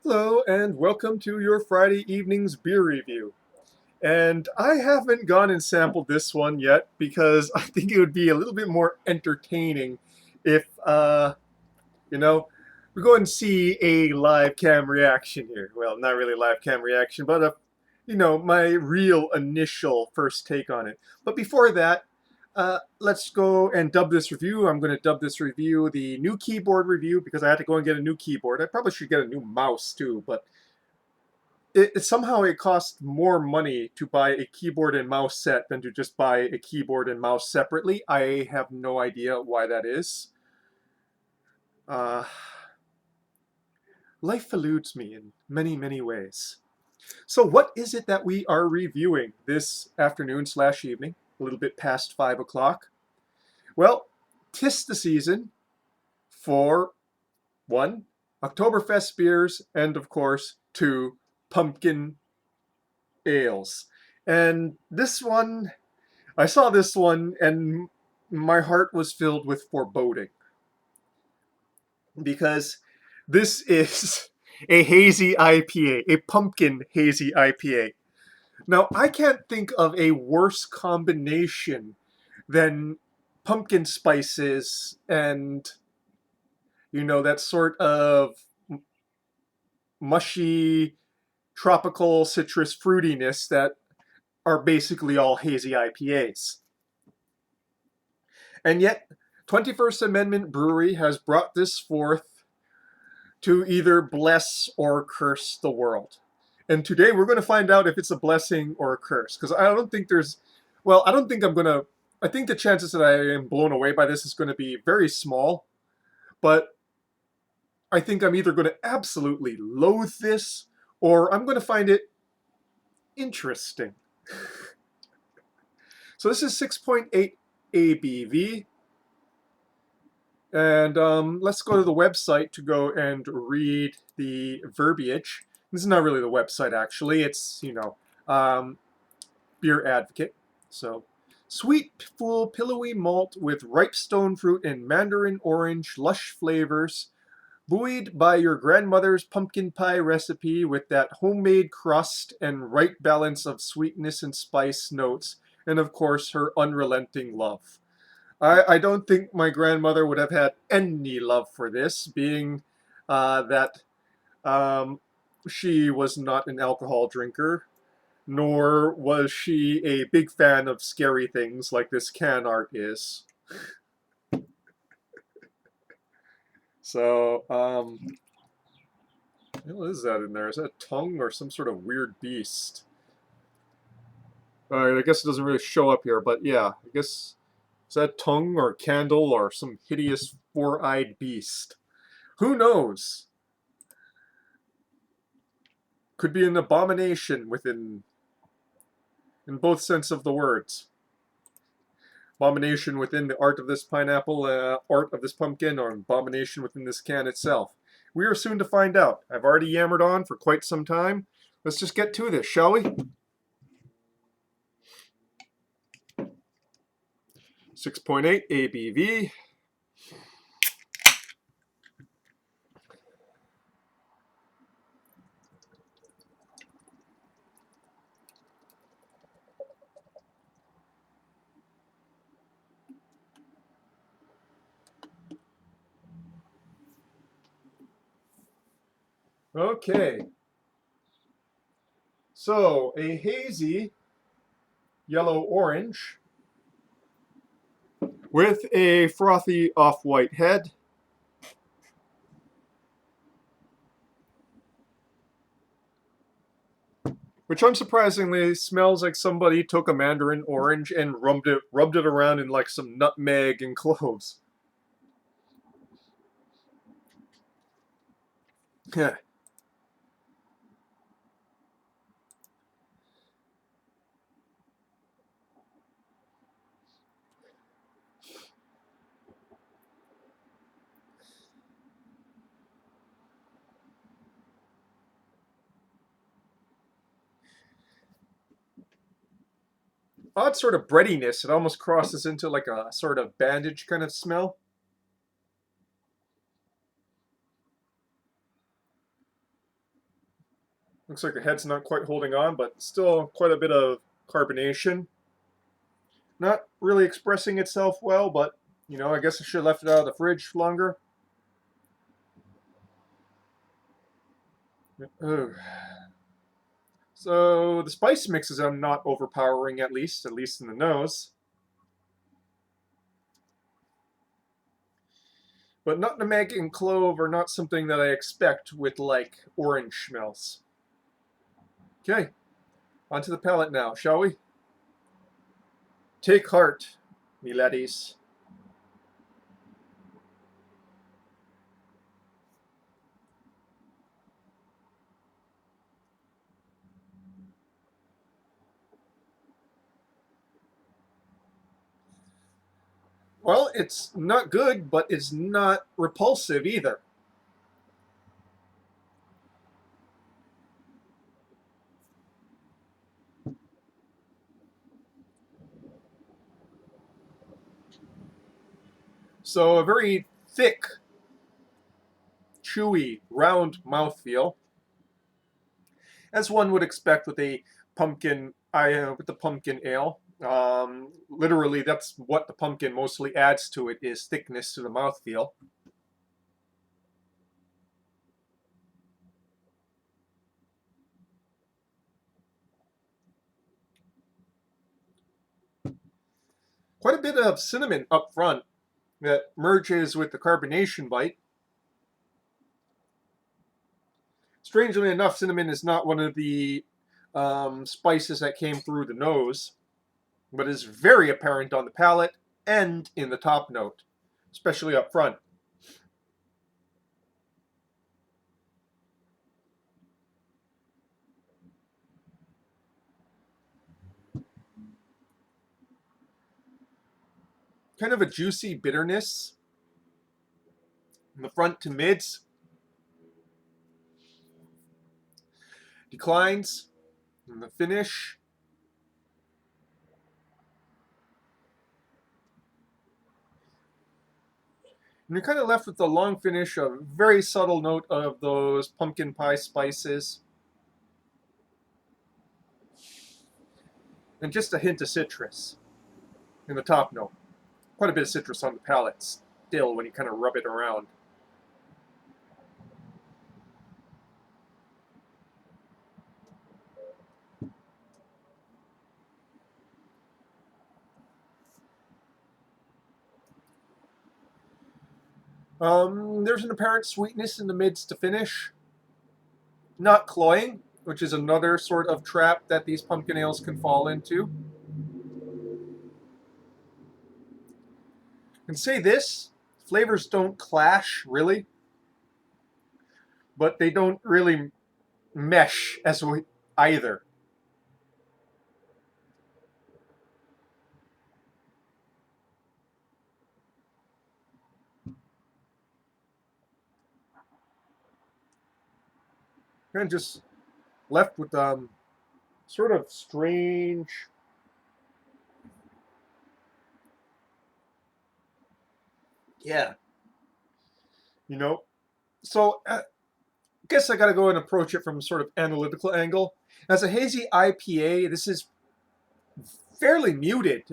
Hello, and welcome to your Friday evening's beer review. And I haven't gone and sampled this one yet because I think it would be a little bit more entertaining if, you know, we go and see a live cam reaction here. Well, not really live cam reaction, but my real initial first take on it. But before that, let's go and dub this review. I'm going to dub this review the new keyboard review because I had to go and get a new keyboard. I probably should get a new mouse too, but somehow it costs more money to buy a keyboard and mouse set than to just buy a keyboard and mouse separately. I have no idea why that is. Uh, Life eludes me in many, many ways. So what is it that we are reviewing this afternoon slash evening, a little bit past 5 o'clock? Well, 'tis the season for one, Oktoberfest beers, and of course, two, pumpkin ales. And this one, I saw this one and my heart was filled with foreboding because this is a hazy IPA, a pumpkin hazy IPA. Now, I can't think of a worse combination than pumpkin spices and, that sort of mushy tropical citrus fruitiness that are basically all hazy IPAs. And yet, 21st Amendment Brewery has brought this forth to either bless or curse the world. And today we're going to find out if it's a blessing or a curse. Because I don't think I don't think I'm going to, I think the chances that I am blown away by this is going to be very small. But I think I'm either going to absolutely loathe this or I'm going to find it interesting. So this is 6.8 ABV. And let's go to the website to go and read the verbiage. This is not really the website, actually. It's, Beer Advocate. So, sweet, full, pillowy malt with ripe stone fruit and mandarin orange, lush flavors, buoyed by your grandmother's pumpkin pie recipe with that homemade crust and right balance of sweetness and spice notes, and of course, her unrelenting love. I don't think my grandmother would have had any love for this, being that um, she was not an alcohol drinker, nor was she a big fan of scary things like this can art is. So, what is that in there? Is that a tongue or some sort of weird beast? I guess it doesn't really show up here, but yeah, I guess is that tongue or candle or some hideous four-eyed beast? Who knows? Could be an abomination within, in both sense of the words. Abomination within the art of this pineapple, art of this pumpkin, or abomination within this can itself. We are soon to find out. I've already yammered on for quite some time. Let's just get to this, shall we? 6.8 ABV. Okay. So, a hazy yellow-orange with a frothy off-white head. Which unsurprisingly smells like somebody took a mandarin orange and rubbed it around in like some nutmeg and cloves. Yeah. Odd sort of breadiness. It almost crosses into like a sort of bandage kind of smell. Looks like the head's not quite holding on, but still quite a bit of carbonation. Not really expressing itself well, but I guess I should have left it out of the fridge longer. Ugh. So the spice mixes are not overpowering, at least in the nose. But nutmeg and clove are not something that I expect with, like, orange smells. Okay, onto the palate now, shall we? Take heart, me laddies. Well, it's not good, but it's not repulsive either. So a very thick, chewy, round mouthfeel, as one would expect with a with the pumpkin ale. Literally, that's what the pumpkin mostly adds to it, is thickness to the mouthfeel. Quite a bit of cinnamon up front that merges with the carbonation bite. Strangely enough, cinnamon is not one of the spices that came through the nose, but is very apparent on the palate and in the top note, especially up front. Kind of a juicy bitterness in the front to mids. Declines in the finish. And you're kind of left with the long finish, a very subtle note of those pumpkin pie spices. And just a hint of citrus in the top note. Quite a bit of citrus on the palate still when you kind of rub it around. There's an apparent sweetness in the mids to finish. Not cloying, which is another sort of trap that these pumpkin ales can fall into. And say this, flavors don't clash, really, but they don't really mesh as we either. Kind of just left with sort of strange. Yeah. You know, so I guess I got to go and approach it from sort of analytical angle. As a hazy IPA, this is fairly muted.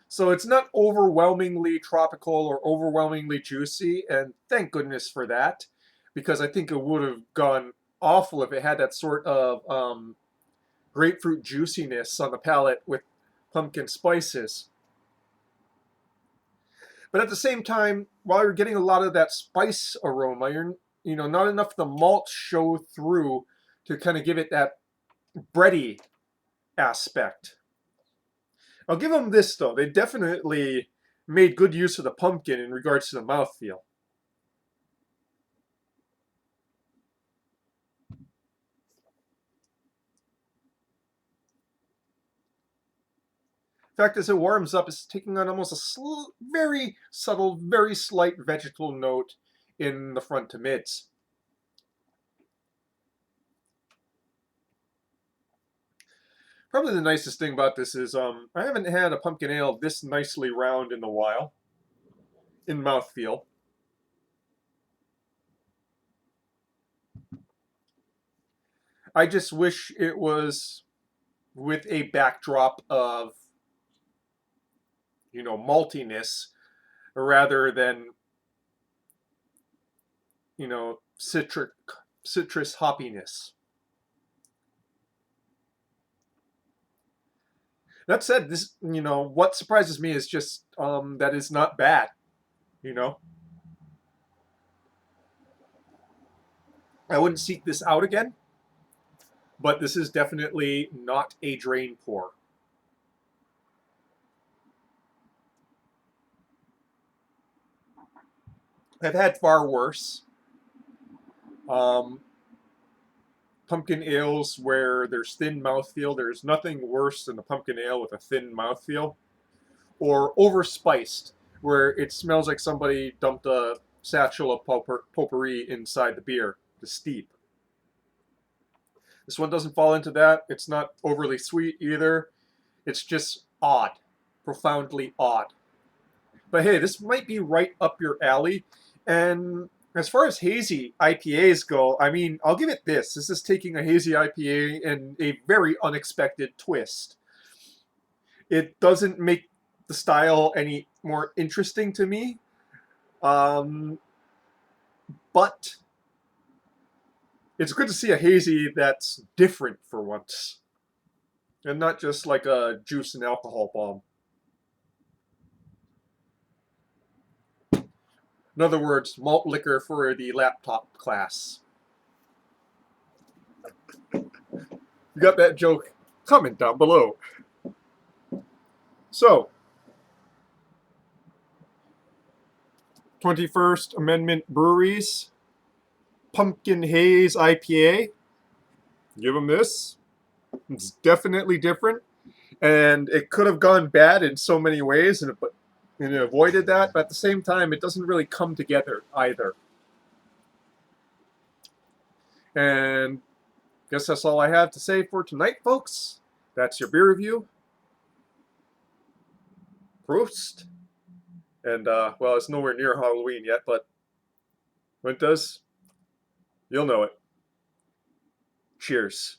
So it's not overwhelmingly tropical or overwhelmingly juicy, and thank goodness for that, because I think it would have gone awful if it had that sort of grapefruit juiciness on the palate with pumpkin spices. But at the same time, while you're getting a lot of that spice aroma, you're not enough of the malt show through to kind of give it that bready aspect. I'll give them this though; they definitely made good use of the pumpkin in regards to the mouthfeel. In fact, as it warms up, it's taking on almost a very subtle, very slight vegetal note in the front to mids. Probably the nicest thing about this is I haven't had a pumpkin ale this nicely round in a while, in mouthfeel. I just wish it was with a backdrop of, maltiness rather than, citrus hoppiness. That said, what surprises me is just that it's not bad. You know, I wouldn't seek this out again, but this is definitely not a drain pour. I've had far worse. Um, Pumpkin ales where there's thin mouthfeel. There's nothing worse than a pumpkin ale with a thin mouthfeel. Or overspiced, where it smells like somebody dumped a satchel of potpourri inside the beer to steep. This one doesn't fall into that. It's not overly sweet either. It's just odd, profoundly odd. But hey, this might be right up your alley. And as far as hazy IPAs go, I mean, I'll give it this. This is taking a hazy IPA in a very unexpected twist. It doesn't make the style any more interesting to me, um, but it's good to see a hazy that's different for once, and not just like a juice and alcohol bomb. In other words, malt liquor for the laptop class. You got that joke? Comment down below. So, 21st Amendment Breweries, Pumpkin Haze IPA. Give them this. It's definitely different, and it could have gone bad in so many ways, and it avoided that. But at the same time, it doesn't really come together either. And I guess that's all I have to say for tonight, folks. That's your beer review. Prost. And, well, it's nowhere near Halloween yet, but when it does, you'll know it. Cheers.